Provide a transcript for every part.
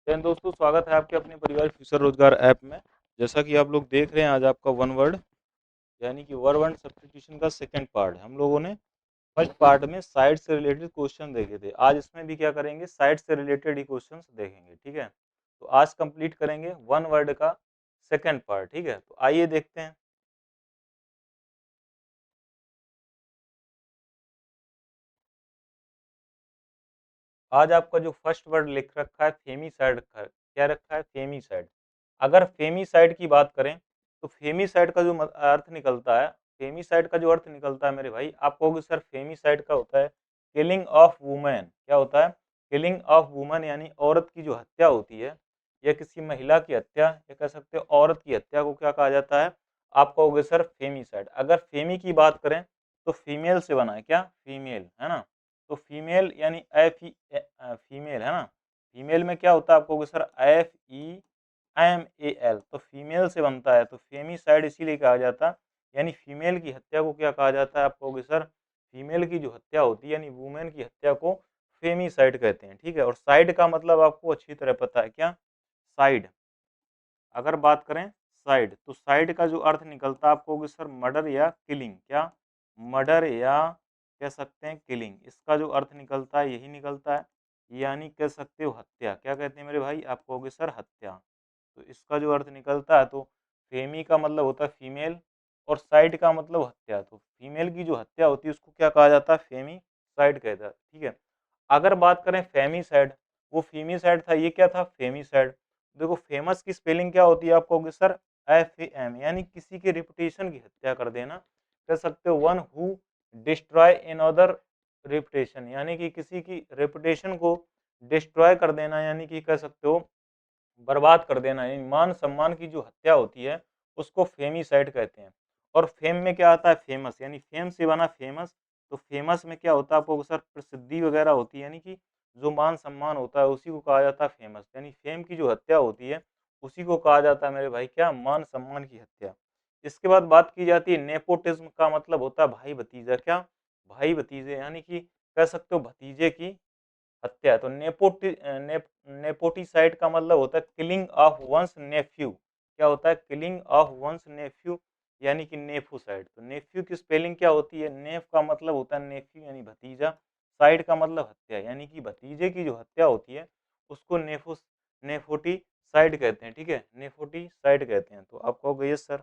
जैन दोस्तों, स्वागत है आपके अपने परिवार फ्यूचर रोजगार ऐप में। जैसा कि आप लोग देख रहे हैं, आज आपका वन वर्ड यानी कि वर्ड वर्ड सब्स्टिट्यूशन का सेकंड पार्ट। हम लोगों ने फर्स्ट पार्ट में साइड से रिलेटेड क्वेश्चन देखे थे। आज इसमें भी क्या करेंगे, साइड से रिलेटेड ही क्वेश्चन देखेंगे। ठीक है, तो आज कंप्लीट करेंगे वन वर्ड का सेकंड पार्ट। ठीक है, तो आइए देखते हैं। आज आपका जो फर्स्ट वर्ड लिख रखा है फेमीसाइड, क्या रखा है, फेमीसाइड। अगर फेमीसाइड की बात करें तो फेमीसाइड का जो अर्थ निकलता है, फेमीसाइड का जो अर्थ निकलता है मेरे भाई, आप कहोगे सर फेमीसाइड का होता है किलिंग ऑफ वुमेन। क्या होता है? किलिंग ऑफ वुमेन, यानी औरत की जो हत्या होती है, या किसी महिला की हत्या, या कह सकते हो औरत की हत्या को क्या कहा जाता है? आप कहोगे सर फेमीसाइड। अगर फेमी की बात करें तो फीमेल से बना है, क्या, फीमेल है ना। तो फीमेल यानी फीमेल है ना। फीमेल में क्या होता है, आपको सर FEMAL, तो फीमेल से बनता है, तो फेमिसाइड इसीलिए कहा जाता है। यानी फीमेल की हत्या को क्या कहा जाता है, आप कहोगे सर फीमेल की जो हत्या होती है यानी वुमेन की हत्या को फेमिसाइड कहते हैं। ठीक है, और साइड का मतलब आपको अच्छी तरह पता है, क्या, साइड। अगर बात करें साइड, तो साइड का जो अर्थ निकलता है, आप कहोगे सर मर्डर या किलिंग, क्या, मर्डर या कह सकते हैं किलिंग। इसका जो अर्थ निकलता है यही निकलता है, यानी कह सकते हो हत्या। क्या कहते हैं मेरे भाई, आप कहोगे सर हत्या। तो इसका जो अर्थ निकलता है, तो फेमी का मतलब होता है फीमेल, और साइड का मतलब हत्या। तो फीमेल की जो हत्या होती है उसको क्या कहा जाता है, फेमी साइड कहता है। ठीक है, अगर बात करें फेमिसाइड, वो फीमिसाइड था, ये क्या था, फेमिसाइड। देखो फेमस की स्पेलिंग क्या होती है, आप कहोगे सर FAM, यानी किसी के रिपुटेशन की हत्या कर देना। कह सकते हो one who destroy in other reputation, यानी कि किसी की रेपुटेशन को डिस्ट्रॉय कर देना, यानी कि कह सकते हो बर्बाद कर देना, यानी मान सम्मान की जो हत्या होती है उसको फेमिसाइड कहते हैं। और फेम में क्या आता है, फेमस, यानी फेम से बना फेमस। तो फेमस में क्या होता है, आपको सर प्रसिद्धि वगैरह होती है, यानी कि जो मान सम्मान होता है उसी को कहा जाता है फेमस। यानी फेम की जो हत्या होती है उसी को कहा जाता है मेरे भाई, क्या, मान सम्मान की हत्या। इसके बाद बात की जाती है नेपोटिज्म का मतलब होता है भाई भतीजा, क्या, भाई भतीजे, यानी कि कह सकते हो भतीजे की हत्या है। तो नेपोटिसाइड का मतलब होता है किलिंग ऑफ वंस नेफ्यू। क्या होता है, किलिंग ऑफ वंस नेफ्यू, यानी कि नेफूसाइड। तो नेफ्यू की स्पेलिंग क्या होती है, नेफ का मतलब होता है नेफ्यू यानी भतीजा, साइड का मतलब हत्या, यानी कि भतीजे की जो हत्या होती है उसको नेफोटिसाइड कहते हैं। ठीक है, नेफोटिसाइड कहते हैं। तो आप कहोगे यस सर।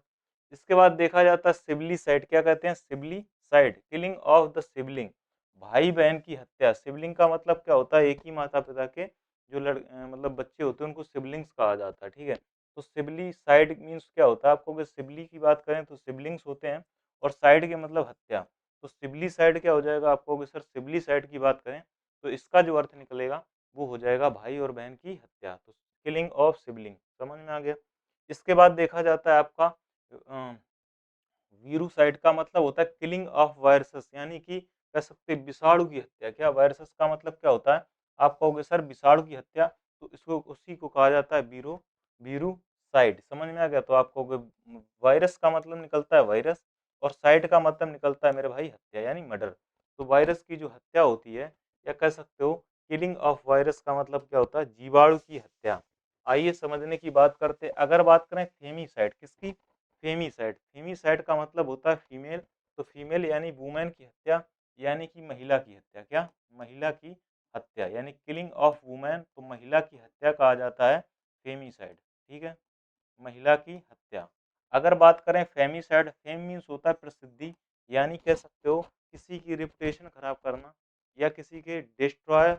इसके बाद देखा जाता है सिबलीसाइड। क्या कहते हैं, सिबलीसाइड, किलिंग ऑफ द सिबलिंग, भाई बहन की हत्या। सिबलिंग का मतलब क्या होता है, एक ही माता पिता के जो मतलब बच्चे होते हैं उनको सिबलिंग्स कहा जाता है। ठीक है, तो सिबली साइड मीन्स क्या होता है, आपको अगर सिबली की बात करें तो सिबलिंग्स होते हैं, और साइड के मतलब हत्या। तो सिबली साइड क्या हो जाएगा, आपको अगर सर सिबली साइड की बात करें तो इसका जो अर्थ निकलेगा वो हो जाएगा भाई और बहन की हत्या। तो किलिंग ऑफ सिबलिंग, समझ में आ गया। इसके बाद देखा जाता है आपका वीरुसाइड का मतलब होता है किलिंग ऑफ वायरसेस, यानी कि कह सकते हैं विषाणु की हत्या। क्या, वायरसेस का मतलब क्या होता है, आप कहोगे सर विषाणु की हत्या। तो इसको उसी को कहा जाता है वीरुसाइड। समझ में आ गया। तो आप कहोगे वायरस का मतलब निकलता है वायरस, और साइड का मतलब निकलता है मेरे भाई हत्या यानी मर्डर। तो वायरस की जो हत्या होती है, या कह सकते हो किलिंग ऑफ वायरस का मतलब क्या होता है, जीवाणु की हत्या। आइए समझने की बात करते हैं। अगर बात करें फेमिसाइड, किसकी, फेमिसाइड। फेमिसाइड का मतलब होता है फीमेल। तो फीमेल यानी वुमेन की हत्या, यानी कि महिला की हत्या। क्या, महिला की हत्या, यानी किलिंग ऑफ वुमेन, तो महिला की हत्या कहा जाता है फेमिसाइड। ठीक है, महिला की हत्या। अगर बात करें फेमिसाइड, फेम मीन्स होता है प्रसिद्धि, यानी कह सकते हो किसी की रिपुटेशन खराब करना, या किसी के डिस्ट्रॉय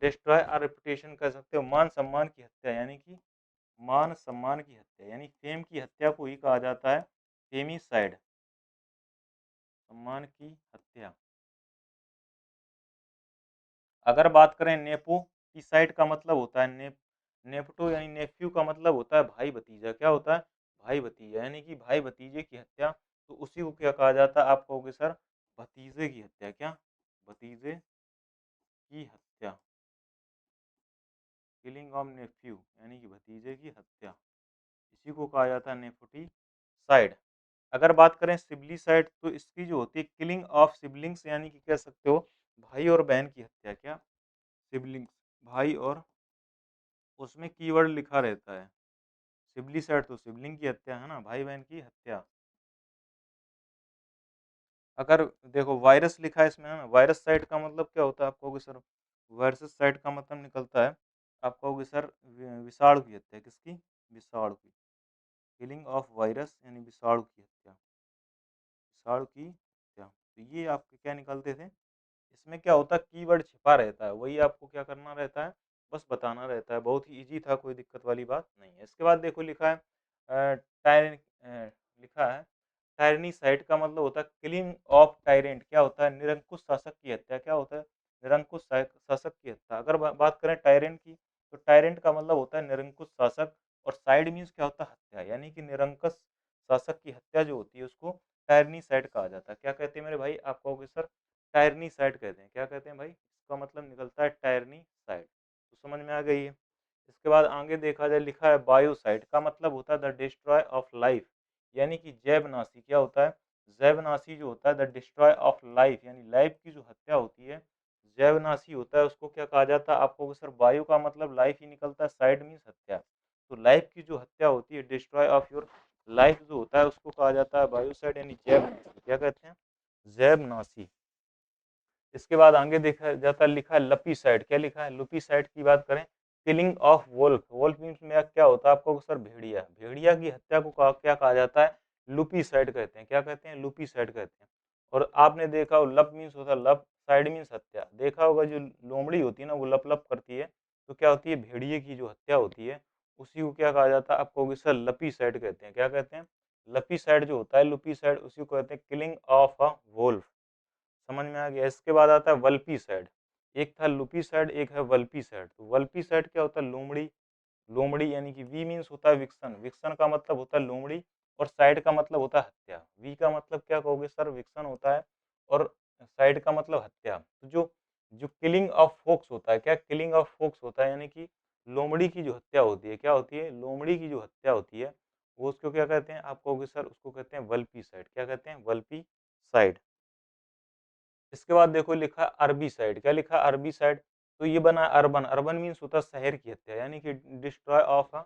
डिस्ट्रॉय और रेपुटेशन कह सकते हो मान सम्मान की हत्या, यानी कि मान सम्मान की हत्या, यानी फेम की हत्या को ही कहा जाता है फेमिसाइड, सम्मान की हत्या। अगर बात करें नेपोटिसाइड का मतलब होता है नेपटो यानी नेफ्यू का मतलब होता है भाई भतीजा। क्या होता है, भाई भतीजा, यानी कि भाई भतीजे की हत्या। तो उसी को क्या कहा जाता है, आप कहोगे सर भतीजे की हत्या। क्या, भतीजे की हत्या, किलिंग ऑफ नेफ्यू, यानी कि भतीजे की हत्या, इसी को कहा जाता है नेपोटिसाइड। अगर बात करें सिबलीसाइड, तो इसकी जो होती है किलिंग ऑफ सिबलिंग्स, यानी कि कह सकते हो भाई और बहन की हत्या। क्या, सिबलिंग्स, भाई और उसमें कीवर्ड लिखा रहता है। सिबलिसाइड तो सिबलिंग की हत्या है ना, भाई बहन की हत्या। अगर देखो वायरस लिखा है इसमें है ना, वायरस साइड का मतलब क्या होता है, आप कहोगे सर वायरस साइड का मतलब निकलता है, आप कहोगे सर विषाणु की हत्या, किसकी, विषाणु की, किलिंग ऑफ वायरस यानी विषाणु की हत्या, विषाणु की हत्या। तो ये आपके क्या निकलते थे, इसमें क्या होता है कीवर्ड छिपा रहता है, वही आपको क्या करना रहता है, बस बताना रहता है। बहुत ही इजी था, कोई दिक्कत वाली बात नहीं है। इसके बाद देखो लिखा है लिखा है टायरनीसाइड का मतलब होता है किलिंग ऑफ टायरेंट, क्या होता है, निरंकुश शासक की हत्या, क्या होता है, निरंकुश शासक की हत्या। अगर बात करें टायरेंट की, तो टायरेंट का मतलब होता है निरंकुश शासक, और साइड मीन्स क्या होता है, हत्या, यानी कि निरंकुश शासक की हत्या जो होती है उसको टायरनीसाइड कहा जाता है। क्या कहते हैं मेरे भाई, आप कहोगे सर टायरनी साइड कहते हैं, क्या कहते हैं भाई, इसका मतलब निकलता है टायरनी साइड। तो समझ में आ गई है। इसके बाद आगे देखा जाए, लिखा है बायोसाइड का मतलब होता है द डिस्ट्रॉय ऑफ लाइफ, यानी कि जैवनाशी, क्या होता है, जैवनाशी जो होता है द डिस्ट्रॉय ऑफ लाइफ, यानी लाइफ की जो हत्या होती है, जैवनाशी होता है, उसको क्या कहा जाता है, आपको सर बायो का मतलब लाइफ ही निकलता है, साइड मीन्स हत्या, तो लाइफ की जो हत्या होती है, डिस्ट्रॉय ऑफ योर लाइफ जो होता है, उसको कहा जाता है बायोसाइड, यानी जैवनाशी, क्या कहते हैं, जैवनाशी। इसके बाद आगे देखा जाता है, लिखा है लपीसाइड, क्या लिखा है, लुपीसाइड की बात करें, killing of wolf, wolf means में क्या होता है, आपको सर भेड़िया, भेड़िया की हत्या को क्या कहा जाता है, लुपीसाइड कहते हैं, क्या कहते हैं, लुपीसाइड कहते हैं। और आपने देखा लप मीन्स होता है लप, साइड मीन्स हत्या, देखा होगा जो लोमड़ी होती है ना वो लप लप करती है, तो क्या होती है, भेड़िए की जो हत्या होती है उसी को क्या कहा जाता है, आपको सर लपीसाइड कहते हैं, क्या कहते हैं, लपीसाइड जो होता है, लुपीसाइड उसी को कहते हैं किलिंग ऑफ अ वोल्फ। समझ में आ गया। इसके बाद आता है वल्पी साइड, एक था लुपी साइड, एक है वल्पी साइड। तो वल्पी साइड क्या होता है, लोमड़ी, लोमड़ी यानी कि वी मीन्स होता है विक्सन, विक्सन का मतलब होता है लोमड़ी, और साइड का मतलब होता है हत्या। वी का मतलब क्या कहोगे सर, विक्सन होता है, और साइड का मतलब हत्या। तो जो जो किलिंग ऑफ फोक्स होता है, क्या किलिंग ऑफ फोक्स होता है, यानी कि लोमड़ी की जो हत्या होती है, क्या होती है, लोमड़ी की जो हत्या होती है, वो उसको क्या कहते हैं, आप कहोगे सर उसको कहते हैं वल्पी साइड, क्या कहते हैं, वल्पी साइड। इसके बाद देखो लिखा है अरबी साइड, क्या लिखा है, अरबी साइड, तो ये बना है अर्बन, अर्बन मीन्स होता है शहर की हत्या, यानी कि डिस्ट्रॉय ऑफ अ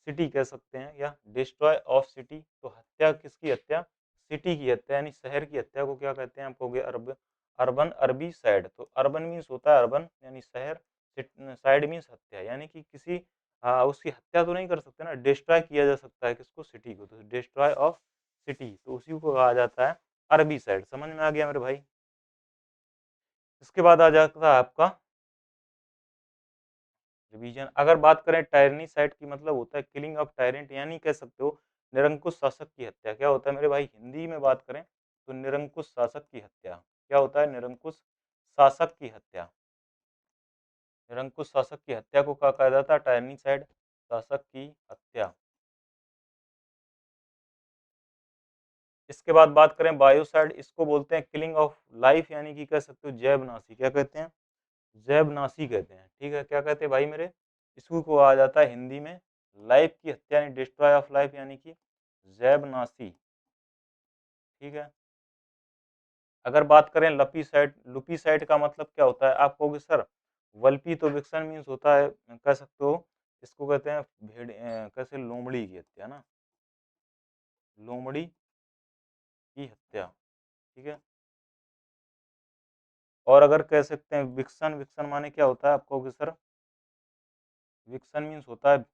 सिटी कह सकते हैं, या डिस्ट्रॉय ऑफ सिटी। तो हत्या किसकी हत्या, सिटी की हत्या, यानी शहर की हत्या को क्या कहते हैं, आप कहोगे अर्ब, अर्बन अरबी साइड। तो अर्बन मीन्स होता है अर्बन यानी शहर, साइड मीन्स हत्या, यानी कि किसी उसकी हत्या तो नहीं कर सकते ना, डिस्ट्रॉय किया जा सकता है किसको, सिटी को, तो डिस्ट्रॉय ऑफ सिटी, तो उसी को कहा जाता है अरबी साइड। समझ में आ गया मेरे भाई। इसके बाद आ जाता है आपका रिवीजन। अगर बात करें टायरनीसाइड की मतलब होता है किलिंग ऑफ टायरेंट, यानी कह सकते हो निरंकुश शासक की हत्या। क्या होता है मेरे भाई, हिंदी में बात करें तो निरंकुश शासक की हत्या, क्या होता है, निरंकुश शासक की हत्या, निरंकुश शासक की हत्या को क्या कहा जाता है, टायरनीसाइड, शासक की हत्या। इसके बाद बात करें बायोसाइड, इसको बोलते हैं किलिंग ऑफ लाइफ, यानी कि कह सकते हो जैवनाशी, क्या कहते हैं, जैवनाशी कहते हैं। ठीक है, क्या कहते हैं भाई मेरे, इसको को आ जाता है हिंदी में लाइफ की हत्या, यानी डिस्ट्रॉय ऑफ लाइफ, यानी कि जैवनाशी। ठीक है। अगर बात करें लपीसाइड, लुपीसाइड का मतलब क्या होता है, आप कहोगे सर वल्पी तो विक्सन मीन्स होता है, कह सकते हो इसको कहते हैं भेड़, कैसे, लोमड़ी की हत्या ना, लोमड़ी की हत्या। ठीक है। और अगर कह सकते हैं विक्सन, विक्सन माने क्या होता है, आप कहोगे सर विक्सन मीन्स होता है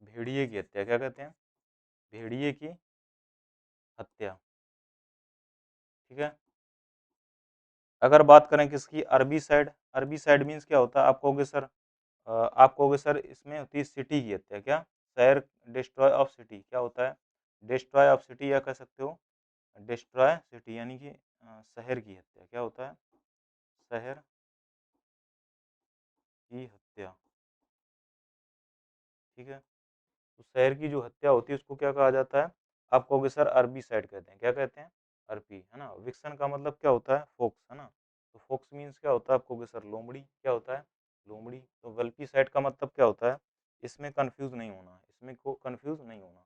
भेड़िए की हत्या, क्या कहते हैं, भेड़िए की हत्या। ठीक है। अगर बात करें किसकी, अरबी साइड, अरबी साइड मीन्स क्या होता है, आप कहोगे सर आप कहोगे सर इसमें होती है सिटी की हत्या, क्या, शहर, डिस्ट्रॉय ऑफ सिटी, क्या होता है, डिस्ट्रॉय ऑफ सिटी, या कह सकते हो डिस्ट्रॉय सिटी, यानी कि शहर की हत्या, क्या होता है, शहर की हत्या। ठीक है। तो शहर की जो हत्या होती है उसको क्या कहा जाता है, आप कहोगे सर अरबी साइड कहते हैं, क्या कहते हैं, अरबी, है ना। विक्सन का मतलब क्या होता है, फोक्स, है ना। तो फोक्स मीन्स क्या होता है, आप कहोगे सर लोमड़ी, क्या होता है, लोमड़ी। तो वल्पी साइड का मतलब क्या होता है, इसमें कंफ्यूज नहीं होना, इसमें को कंफ्यूज नहीं होना।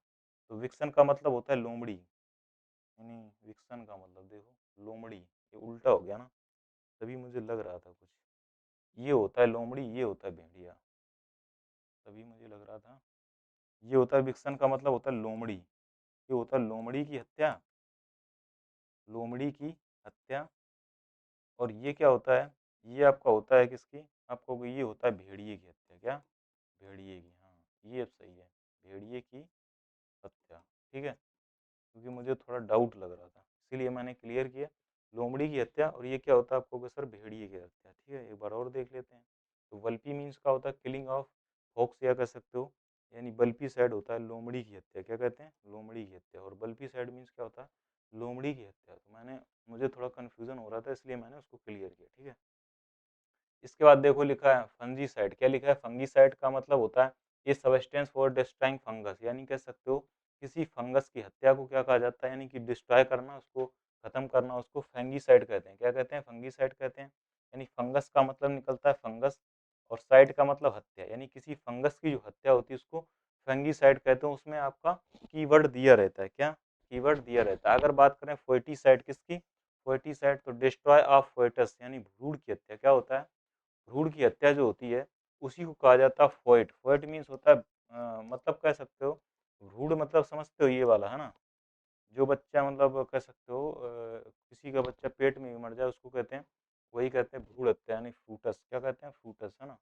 तो विक्सन का मतलब होता है लोमड़ी, यानी विक्सन का मतलब देखो लोमड़ी, ये उल्टा हो गया ना, तभी मुझे लग रहा था कुछ। ये होता है लोमड़ी, ये होता है भेड़िया। तभी मुझे लग रहा था ये होता है विक्सन का मतलब होता है लोमड़ी, ये होता है लोमड़ी की हत्या, लोमड़ी की हत्या। और ये क्या होता है, ये आपका होता है किसकी, आपको ये होता है भेड़िए की हत्या। क्या, भेड़िए की, हाँ ये अब सही है, भेड़िए की हत्या। ठीक है, क्योंकि मुझे थोड़ा डाउट लग रहा था इसीलिए मैंने क्लियर किया। लोमड़ी की हत्या, और ये क्या होता है आपको कि सर भेड़िए की हत्या। ठीक है, एक बार और देख लेते हैं। तो वल्पी मीन्स का होता है किलिंग ऑफ हॉक्स, या कह सकते हो, यानी बल्पी साइड होता है लोमड़ी की हत्या। क्या कहते हैं, लोमड़ी की हत्या। और बल्पी साइड मीन्स क्या होता है, लोमड़ी की हत्या। तो मुझे थोड़ा कन्फ्यूजन हो रहा था इसलिए मैंने उसको क्लियर किया। ठीक है, इसके बाद देखो लिखा है फंजीसाइड। क्या लिखा है, फंजीसाइड का मतलब होता है ये सबस्टेंस फॉर डिस्ट्रॉइंग फंगस, यानी कह सकते हो किसी फंगस की हत्या को क्या कहा जाता है, यानी कि डिस्ट्रॉय करना, उसको खत्म करना, उसको फंगीसाइड कहते हैं। क्या कहते हैं, फंगीसाइड कहते हैं। यानी फंगस का मतलब निकलता है फंगस, और साइड का मतलब हत्या, यानी किसी फंगस की जो हत्या होती है उसको फंगीसाइड कहते हैं। उसमें आपका कीवर्ड दिया रहता है। क्या, कीवर्ड दिया रहता है। अगर बात करें फोइटीसाइड किसकी, फोइटीसाइड, तो डिस्ट्रॉय ऑफ फोइटस, यानी भ्रूण की हत्या। क्या होता है, भ्रूण की हत्या जो होती है उसी को कहा जाता है फोइट। फोइट मीन्स होता है मतलब कह सकते हो, भ्रूण मतलब समझते हो ये वाला है ना, जो बच्चा मतलब कह सकते हो किसी का बच्चा पेट में ही मर जाए उसको कहते हैं, वही कहते हैं भ्रूण हत्या, यानी फूटस। क्या कहते हैं, फूटस, है ना,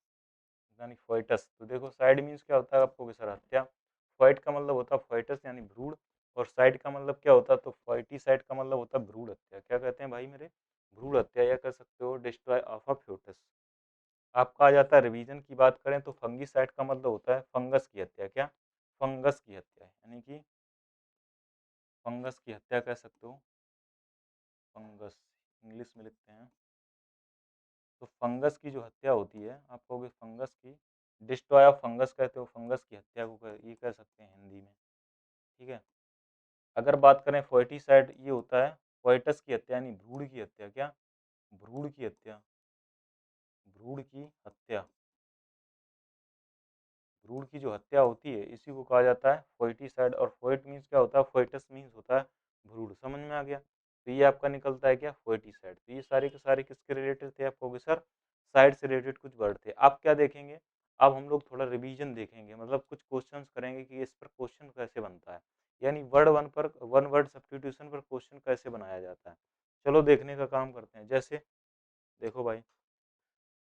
यानी फोइटस। तो देखो साइड मीन्स क्या होता है आपको कि सर हत्या, फोइट का मतलब होता है फोइटस यानी भ्रूण, और साइड का मतलब क्या होता है, तो फोइटीसाइड का मतलब होता है भ्रूण हत्या। क्या कहते हैं भाई मेरे, भ्रूण हत्या, या कह सकते हो डिस्ट्रॉय ऑफ अ फ्यूटस। आपका आ जाता है रिवीजन की बात करें तो फंगीसाइड का मतलब होता है फंगस की हत्या। क्या, फंगस की हत्या, यानी कि फंगस की हत्या कह सकते हो, फंगस इंग्लिश में लिखते हैं। तो फंगस की जो हत्या होती है आप कहोगे फंगस की, डिस्ट्रॉय ऑफ फंगस कहते हो, फंगस की हत्या को ये कह सकते हैं हिंदी में। ठीक है, अगर बात करें फोइटीसाइड, ये होता है फोइटस की हत्या, यानी भ्रूण की हत्या। क्या, भ्रूण की हत्या, भ्रूण की हत्या, भ्रूण की जो हत्या होती है इसी को कहा जाता है फोइटीसाइड। और फोइट मीन्स क्या होता है, फोइटस मीन्स होता है भ्रूण। समझ में आ गया, तो ये आपका निकलता है क्या, फोइटीसाइड। तो ये सारे के सारे किसके रिलेटेड थे, आपको सर साइड से रिलेटेड कुछ वर्ड थे। आप क्या देखेंगे, अब हम लोग थोड़ा रिवीजन देखेंगे, मतलब कुछ क्वेश्चंस करेंगे कि इस पर क्वेश्चन कैसे बनता है, यानी वर्ड वन पर वन वर्ड सब्स्टिट्यूशन पर क्वेश्चन कैसे बनाया जाता है। चलो देखने का काम करते हैं। जैसे देखो भाई,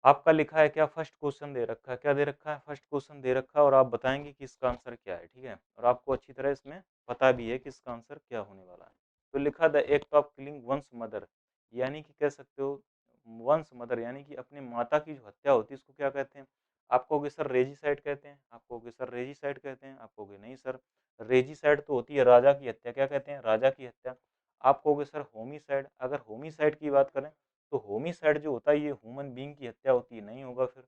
आपका लिखा है क्या, फर्स्ट क्वेश्चन दे रखा है। क्या दे रखा है, फर्स्ट क्वेश्चन दे रखा है, और आप बताएंगे कि इसका आंसर क्या है। ठीक है, और आपको अच्छी तरह इसमें पता भी है कि इसका आंसर क्या होने वाला है। तो लिखा the act of killing one's mother, यानी कि कह सकते हो वंस मदर, यानी कि अपने माता की जो हत्या होती है इसको क्या कहते हैं। आप कहोगे सर रेजिसाइड कहते हैं, आप कहोगे सर रेजिसाइड कहते हैं, आप कहोगे नहीं सर, रेजिसाइड तो होती है राजा की हत्या। क्या कहते हैं, राजा की हत्या। आप कहोगे सर होमिसाइड, अगर होमिसाइड की बात करें तो होमिसाइड जो होता है ये ह्यूमन बीइंग की हत्या होती है, नहीं होगा। फिर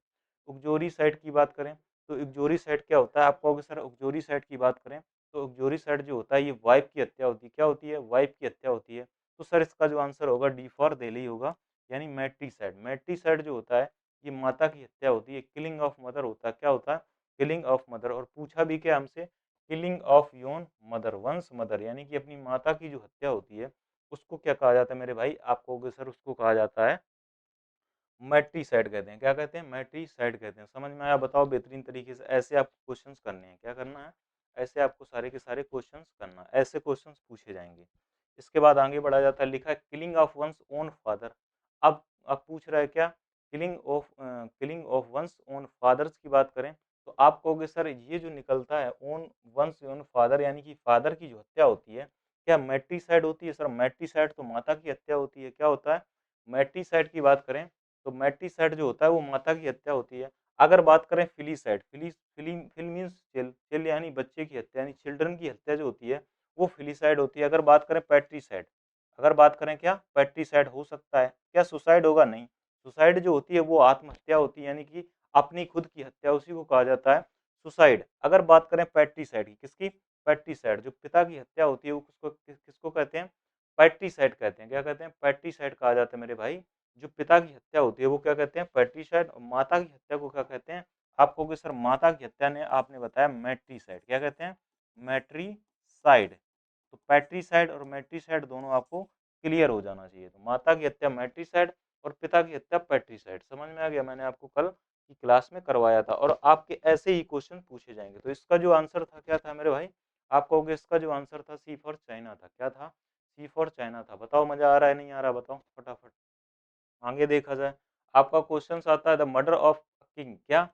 उगजोरीसाइड की बात करें तो उगजोरीसाइड क्या होता है, आप कहोगे सर उगजोरीसाइड की बात करें तो उगजोरीसाइड जो होता है ये वाइफ की हत्या होती है। क्या होती है, वाइफ की हत्या होती है। तो सर इसका जो आंसर होगा डी फॉर दिल्ली होगा, यानी मैट्रीसाइड। मैट्रीसाइड जो होता है ये माता की हत्या होती है, किलिंग ऑफ मदर होता है। क्या होता है, किलिंग ऑफ मदर। और पूछा भी क्या हमसे, killing of own mother, one's mother, यानी कि अपनी माता की जो हत्या होती है उसको क्या कहा जाता है मेरे भाई, आप कहोगे सर उसको कहा जाता है मैट्रीसाइड कहते हैं। क्या कहते हैं, मैट्रीसाइड कहते हैं। समझ में आया, बताओ बेहतरीन तरीके से। ऐसे आपको क्वेश्चंस करने हैं, क्या करना है, ऐसे आपको सारे के सारे क्वेश्चंस करना है, ऐसे क्वेश्चंस पूछे जाएंगे। इसके बाद आगे बढ़ा जाता है, लिखा है killing of one's own father. अब पूछ रहा है क्या, killing of one's own fathers की बात करें तो आप कहोगे सर ये जो निकलता है ओन वंस ओन फादर, यानी कि फादर की जो हत्या होती है, क्या मैट्रीसाइड होती है। सर मैट्रीसाइड तो माता की हत्या होती है। क्या होता है, मैट्रीसाइड की बात करें तो मैट्रीसाइड जो होता है वो माता की हत्या होती है। अगर बात करें फिलीसाइड, फिल मीन्स चिल यानी बच्चे की हत्या, यानी चिल्ड्रन की हत्या जो होती है वो फिलीसाइड होती है। अगर बात करें पैट्रीसाइड, अगर बात करें क्या, पैट्रीसाइड हो सकता है क्या, सुसाइड होगा, नहीं। सुसाइड जो होती है वो आत्महत्या होती है, यानी कि अपनी खुद की हत्या, उसी को कहा जाता है सुसाइड। अगर बात करें पैट्रीसाइड की, किसकी, पैट्रीसाइड, जो पिता की हत्या होती है वो किसको कहते हैं, पैट्रीसाइड कहते हैं। क्या कहते हैं, पैट्रीसाइड कहा जाता है मेरे भाई। जो पिता की हत्या होती है वो क्या कहते हैं, पैट्रीसाइड। माता की हत्या को क्या कहते हैं, आप कहोगे सर माता की हत्या ने आपने बताया मैट्रीसाइड। क्या कहते हैं, मैट्रीसाइड। तो पैट्रीसाइड और मैट्रीसाइड दोनों आपको क्लियर हो जाना चाहिए। तो माता की हत्या मैट्रीसाइड, और पिता की हत्या पैट्रीसाइड। समझ में आ गया, मैंने आपको कल की क्लास में करवाया था और आपके ऐसे ही क्वेश्चन पूछे जाएंगे। तो इसका जो आंसर था क्या था मेरे भाई, आप कहोगे इसका जो आंसर था सी फॉर चाइना था। क्या था? सी फॉर चाइना था। बताओ मजा आ रहा है नहीं आ रहा, बताओ फटाफट। आगे देखा जाए, आपका क्वेश्चन आता है द मर्डर ऑफ किंग। क्या?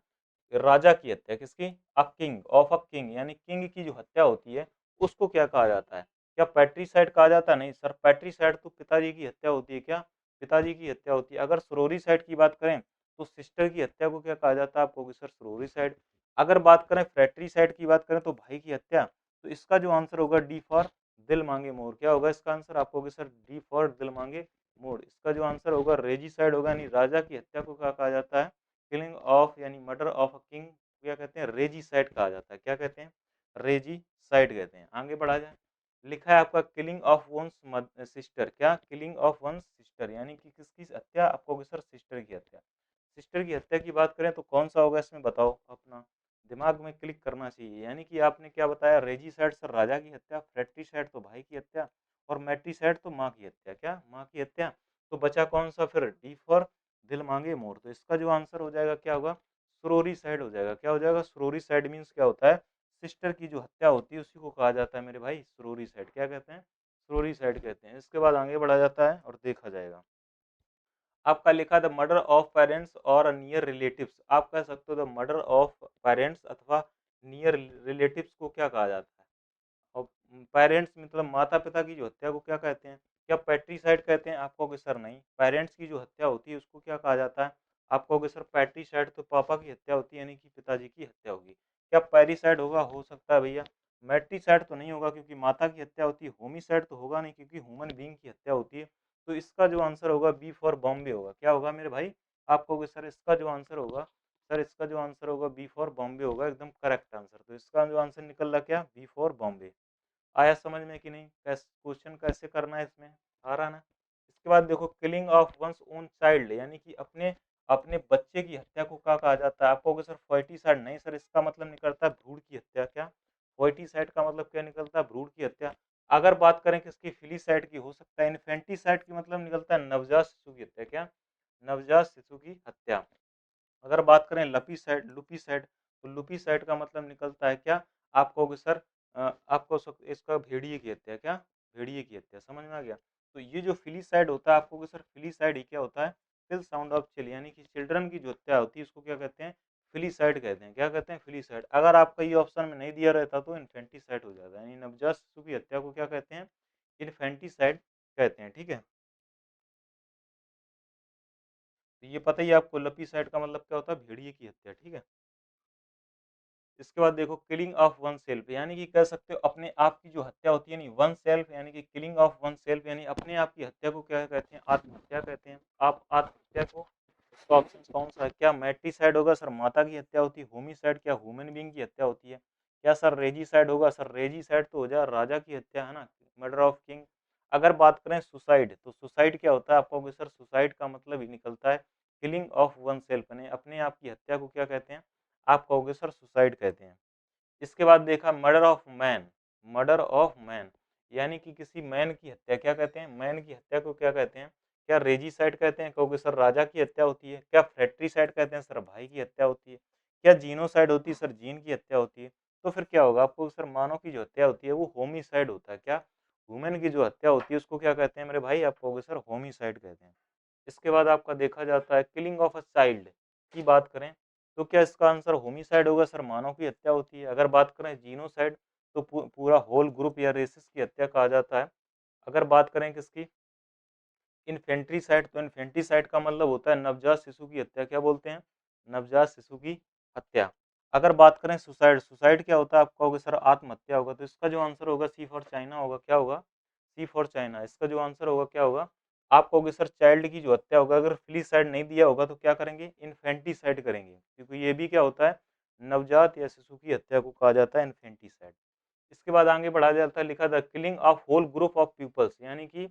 राजा की हत्या। किसकी? A king, of a king, यानी किंग की जो हत्या होती है उसको क्या कहा जाता है? क्या पैट्रीसाइड कहा जाता है? नहीं सर, पैट्रीसाइड तो पिताजी की हत्या होती है। क्या? पिताजी की हत्या होती है। अगर सरोरीसाइड की बात करें तो सिस्टर की हत्या को क्या कहा जाता है? आप कहोगे सर सरोरीसाइड। अगर बात करें फ्रैट्रीसाइड की बात करें तो भाई की हत्या, तो इसका जो आंसर होगा डी फॉर दिल मांगे मोर। क्या होगा इसका आंसर? आप कहोगे सर डी फॉर दिल मांगे मोर। इसका जो आंसर होगा रेजिसाइड होगा, यानी राजा की हत्या को क्या कहा जाता है? किलिंग ऑफ यानी मर्डर ऑफ अ किंग क्या कहते हैं? रेजिसाइड कहा जाता है। क्या कहते हैं? रेजिसाइड कहते हैं। आगे बढ़ा जाए, लिखा है आपका किलिंग ऑफ वंस सिस्टर। क्या? किलिंग ऑफ वंस सिस्टर, यानी कि किसकी हत्या? आपको सर सिस्टर की हत्या। सिस्टर की हत्या की बात करें तो कौन सा होगा इसमें, बताओ अपना दिमाग में क्लिक करना चाहिए। यानी कि आपने क्या बताया, रेजिसाइड सर राजा की हत्या, फ्रेट्रीसाइड तो भाई की हत्या, और मैट्रीसाइड तो माँ की हत्या। क्या? माँ की हत्या। तो बचा कौन सा फिर? डी फॉर दिल मांगे मोर। तो इसका जो आंसर हो जाएगा क्या होगा? सुरोरी साइड हो जाएगा। क्या हो जाएगा? सुरोरी साइड मीन्स क्या होता है? सिस्टर की जो हत्या होती है उसी को कहा जाता है मेरे भाई सुरोरी साइड। क्या कहते हैं? सुरोरी साइड कहते हैं। इसके बाद आगे बढ़ा जाता है और देखा जाएगा, आपका लिखा द मर्डर ऑफ पेरेंट्स और नियर रिलेटिव्स। आप कह सकते हो द मर्डर ऑफ पेरेंट्स अथवा नियर रिलेटिव्स को क्या कहा जाता है? और पेरेंट्स मतलब माता पिता की जो हत्या को क्या कहते हैं? क्या पैट्रीसाइड कहते हैं? आप कहोगे सर नहीं, पेरेंट्स की जो हत्या होती है उसको क्या कहा जाता है? आप कहोगे सर पैट्रीसाइड तो पापा की हत्या होती है, यानी कि पिताजी की हत्या होगी। क्या पैरीसाइड होगा? हो सकता है भैया। मैट्रीसाइड तो नहीं होगा क्योंकि माता की हत्या होती है। होमिसाइड तो होगा नहीं क्योंकि ह्यूमन बीइंग की हत्या होती है। तो इसका जो आंसर होगा बी फॉर बॉम्बे होगा। क्या होगा मेरे भाई? आप कहोगे सर इसका जो आंसर होगा, सर इसका जो आंसर होगा बी फॉर बॉम्बे होगा, एकदम करेक्ट आंसर। तो इसका जो आंसर निकल रहा क्या? B for Bombay. आया समझ में कि नहीं? कैसे क्वेश्चन कैसे करना है इसमें, आ रहा ना? इसके बाद देखो, killing of one's own child, यानी कि अपने अपने बच्चे की हत्या को क्या कहा जाता है? आप कहोगे सर फोइटिसाइड। नहीं सर, इसका मतलब निकलता है भ्रूण की हत्या। क्या? फोइटिसाइड का मतलब क्या निकलता है? भ्रूण की हत्या। अगर बात करें किसकी, फिलीसाइड की, हो सकता है इन्फेंटिसाइड की मतलब निकलता है नवजात शिशु की हत्या। क्या? नवजात शिशु की हत्या। अगर बात करें लपीसाइड लुपीसाइड, तो लुपीसाइड का मतलब निकलता है क्या? आप कहोगे सर आपको इसका भेड़िए की हत्या। क्या? भेड़िए की हत्या। समझ में आ गया? तो ये जो फिलीसाइड होता है, आप कहोगे सर फिलीसाइड ही क्या होता है? फिल साउंड ऑफ चिल, यानी कि चिल्ड्रन की जो हत्या होती है उसको क्या कहते हैं? फिलीसाइड कहते हैं। क्या कहते हैं? फिलीसाइड। अगर आपका ये ऑप्शन में नहीं दिया रहता तो इन्फेंटिसाइड हो जाता है, यानी नवजात शिशु की हत्या को क्या कहते हैं? इन्फेंटिसाइड कहते हैं। ठीक है, तो ये पता ही है आपको, लपीसाइड का मतलब क्या होता है? भेड़िए की हत्या। ठीक है, इसके बाद देखो, किलिंग ऑफ वन सेल्फ, यानी कि कह सकते हो अपने आप की जो हत्या होती है, नहीं वन सेल्फ, यानी कि किलिंग ऑफ वन सेल्फ, यानी अपने आप की हत्या को क्या कहते हैं? आत्महत्या कहते हैं। आप आत्महत्या को, इसका ऑप्शन कौन सा है? क्या मैट्रीसाइड होगा? सर माता की हत्या होती है। होमिसाइड क्या ह्यूमन बीइंग की हत्या होती है? क्या सर रेजिसाइड होगा? सर रेजिसाइड तो हो जाए राजा की हत्या है ना, मर्डर ऑफ किंग। अगर बात करें सुसाइड, तो सुसाइड क्या होता है? आप कहोगे सर सुसाइड का मतलब ही निकलता है किलिंग ऑफ वन सेल्फ, यानी अपने आप की हत्या को क्या कहते हैं? आप कहोगे सर सुसाइड कहते हैं। इसके बाद देखा murder of man. Murder of man, यानी कि किसी मैन की हत्या क्या कहते हैं? मैन की हत्या को क्या कहते हैं? क्या रेजिसाइड कहते हैं? कहोगे सर राजा की हत्या होती है। क्या फ्रेट्रीसाइड कहते हैं? सर भाई की हत्या होती है। क्या जीनोसाइड होती है? सर जीन की हत्या होती है। तो फिर क्या होगा? आपको सर मानव की जो हत्या होती है वो होमिसाइड होता है। क्या? वुमेन की जो हत्या होती है उसको क्या कहते हैं मेरे भाई? आप कहोगे सर होमिसाइड कहते हैं। इसके बाद आपका देखा जाता है किलिंग ऑफ अ चाइल्ड की बात करें तो क्या इसका आंसर होमिसाइड होगा? सर मानव की हत्या होती है। अगर बात करें जीनोसाइड तो पूरा होल ग्रुप या रेसिस की हत्या कहा जाता है। अगर बात करें किसकी, इन्फेंट्रीसाइड, तो इन्फेंट्रीसाइड का मतलब होता है नवजात शिशु की हत्या। क्या बोलते हैं? नवजात शिशु की हत्या। अगर बात करें सुसाइड, सुसाइड क्या होता है? आप कहोगे सर आत्महत्या होगा। तो इसका जो आंसर होगा सी फॉर चाइना होगा। क्या होगा? सी फॉर चाइना। इसका जो आंसर होगा क्या होगा? आप कहोगे सर चाइल्ड की जो हत्या होगा, अगर फिलीसाइड नहीं दिया होगा तो क्या करेंगे? इन्फेंटिसाइड करेंगे, क्योंकि ये भी क्या होता है? नवजात या शिशु की हत्या को कहा जाता है इन्फेंटिसाइड। इसके बाद आगे बढ़ा जाता है, लिखा था killing of whole group of peoples, यानी कि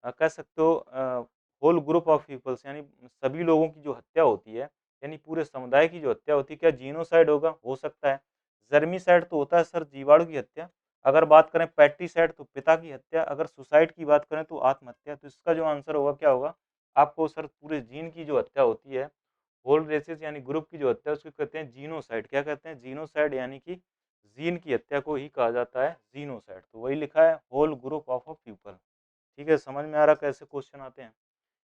कह सकते हो होल ग्रुप ऑफ पीपल्स, यानी सभी लोगों की जो हत्या होती है, यानी पूरे समुदाय की जो हत्या होती है। क्या जीनोसाइड होगा? हो सकता है। जर्मीसाइड तो होता है सर जीवाणु की हत्या। अगर बात करें पैट्रीसाइड तो पिता की हत्या। अगर सुसाइड की बात करें तो आत्महत्या। तो इसका जो आंसर होगा क्या होगा? आपको सर पूरे जीन की जो हत्या होती है, होल रेसेस यानी ग्रुप की जो हत्या है उसको कहते हैं जीनोसाइड। क्या कहते हैं? जीनोसाइड, यानी कि जीन की हत्या को ही कहा जाता है जीनोसाइड। तो वही लिखा है whole group of a people. ठीक है, समझ में आ रहा कैसे क्वेश्चन आते हैं।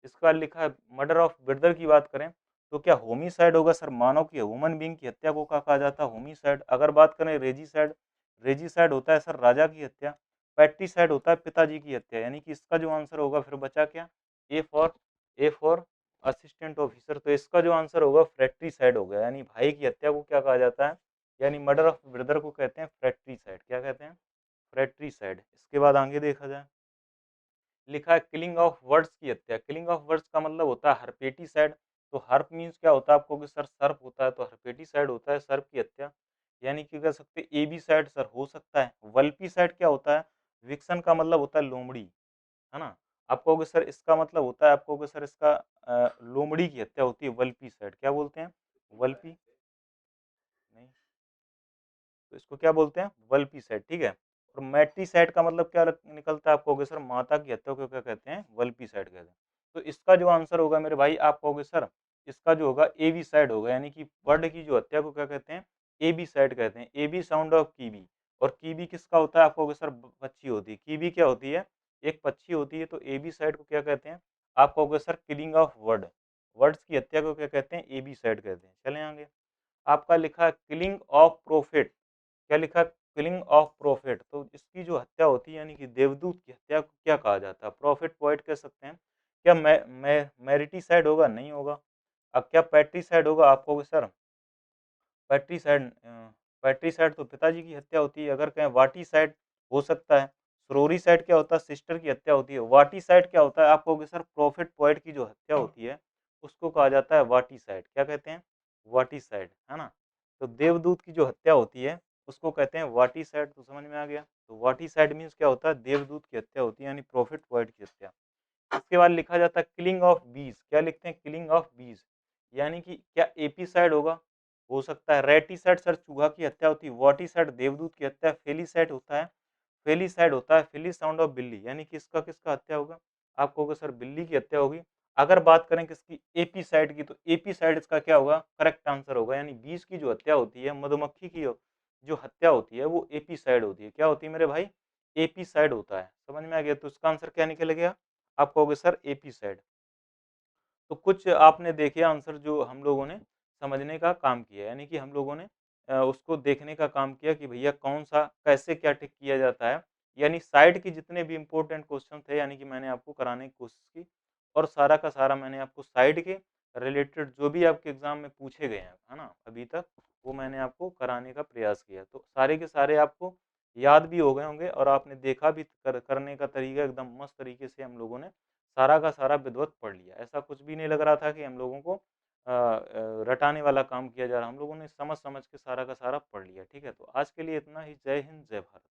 इसका लिखा है मर्डर ऑफ ब्रदर की बात करें तो क्या होमिसाइड होगा सर? मानव की ह्यूमन बीइंग की हत्या को क्या कहा जाता है? होमिसाइड। अगर बात करें रेजिसाइड, रेजिसाइड होता है सर राजा की हत्या। पैट्रीसाइड होता है पिताजी की हत्या। यानी कि इसका जो आंसर होगा फिर बचा क्या? A for, A for assistant officer. तो इसका जो आंसर होगा फ्रैट्रीसाइड हो गया। यानी भाई की हत्या को क्या कहा जाता है? यानी मर्डर ऑफ ब्रदर को कहते हैं फ्रैट्रीसाइड। क्या कहते हैं? फ्रैट्रीसाइड। इसके बाद आगे देखा जाए, लिखा है किलिंग ऑफ वर्ड्स की हत्या। किलिंग ऑफ वर्ड्स का मतलब होता है हर्पेटिसाइड। तो हर्प मीन्स क्या होता है आपको कि सर सर्प होता है, तो हर्पेटिसाइड होता है सर्प की हत्या। यानी कि कह सकते हैं ए बी साइड सर हो सकता है। वल्पीसाइड क्या होता है? विक्सन का मतलब होता है लोमड़ी, है ना। आप कहोगे सर इसका मतलब होता है, आप कहोगे सर इसका लोमड़ी की हत्या होती है वल्पीसाइड। क्या बोलते हैं? वल्पी नहीं, तो इसको क्या बोलते हैं? वल्पीसाइड। ठीक है। और मैट्रीसाइड का मतलब क्या निकलता है? आप कहोगे सर माता की हत्या को क्या कहते हैं? वल्पीसाइड कहते हैं। तो इसका जो आंसर होगा मेरे भाई, आप कहोगे सर इसका जो होगा ए बी साइड होगा। यानी कि बर्ड की जो हत्या को क्या कहते हैं? ए बी साइड कहते हैं। ए बी साउंड ऑफ कीबी। और कीबी किसका होता है? आप कहोगे सर पक्षी होती है। कीबी क्या होती है? एक पक्षी होती है। तो ए बी साइड को क्या कहते हैं? आप कहोगे sir killing of word. Words की हत्या को क्या कहते हैं? ए बी साइड कहते हैं। चले आगे, आपका लिखा है किलिंग ऑफ प्रोफेट। क्या लिखा? Killing of prophet. तो इसकी जो हत्या होती है यानी कि देवदूत की हत्या को क्या कहा जाता है? प्रोफेट पोएट कह सकते हैं। क्या मैरिटिसाइड होगा? नहीं होगा। अब क्या पैट्रीसाइड होगा? आप कहोगे सर पैट्रीसाइड, पैट्रीसाइड तो पिताजी की हत्या होती है। अगर कहें वाटीसाइड हो सकता है। स्रोरीसाइड क्या होता है? सिस्टर की हत्या होती है। वाटीसाइड क्या होता है? आप कहोगे सर प्रोफेट पोएट की जो हत्या होती है उसको कहा जाता है वाटीसाइड। क्या कहते हैं? वाटीसाइड, है ना। तो देवदूत की जो हत्या होती है उसको कहते हैं वाटीसाइड। तो समझ में आ गया। तो वाटीसाइड मीन्स क्या होता है? देवदूत की हत्या होती है, यानी प्रोफेट पोएट की हत्या। इसके बाद लिखा जाता है किलिंग ऑफ बीज। क्या लिखते हैं? किलिंग ऑफ बीज। यानी कि क्या एपीसाइड होगा? हो सकता है। रेटिसाइड सर चूहा की हत्या होती है। वाटीसाइड देवदूत की हत्या। फेलिसाइड होता है, फेलिसाइड होता है फेली साउंड ऑफ बिल्ली। यानी कि इसका किसका हत्या होगा? आप कहोगे सर बिल्ली की हत्या होगी। अगर बात करें किसकी? एपीसाइड की, तो एपीसाइड इसका क्या होगा? करेक्ट आंसर होगा। यानी बीज की जो हत्या होती है, मधुमक्खी की जो हत्या होती है वो एपीसाइड होती है। क्या होती है मेरे भाई? एपीसाइड होता है। समझ में आ गया। तो इसका आंसर क्या निकल गया? आप कहोगे सर एपीसाइड। तो कुछ आपने देखे आंसर जो हम लोगों ने समझने का काम किया, यानी कि हम लोगों ने उसको देखने का काम किया कि भैया कौन सा कैसे क्या टिक किया जाता है। यानी साइड के जितने भी इंपॉर्टेंट क्वेश्चन थे, यानी कि मैंने आपको कराने की कोशिश की। और सारा का सारा मैंने आपको साइड के रिलेटेड जो भी आपके एग्जाम में पूछे गए हैं, है ना, अभी तक वो मैंने आपको कराने का प्रयास किया। तो सारे के सारे आपको याद भी हो गए होंगे और आपने देखा भी करने का तरीका एकदम मस्त तरीके से हम लोगों ने सारा का सारा विधिवत पढ़ लिया। ऐसा कुछ भी नहीं लग रहा था कि हम लोगों को रटाने वाला काम किया जा रहा है। हम लोगों ने समझ समझ के सारा का सारा पढ़ लिया। ठीक है, तो आज के लिए इतना ही। जय हिंद, जय भारत।